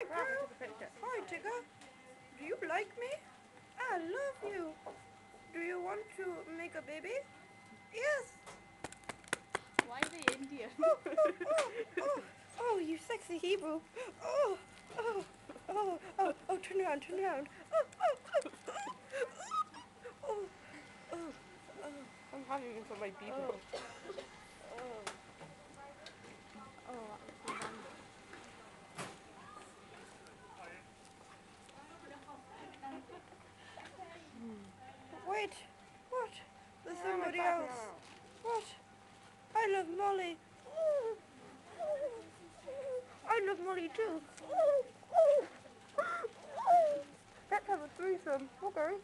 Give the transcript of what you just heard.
Hi, Tigger. Do you like me? I love you. Do you want to make a baby? Yes. Why are they Indian? Oh, you sexy Hebrew. Turn around, turn around. I'm having it for my people. Wait, what? There's somebody else. What? I love Molly. I love Molly too. Let's have a threesome. Okay.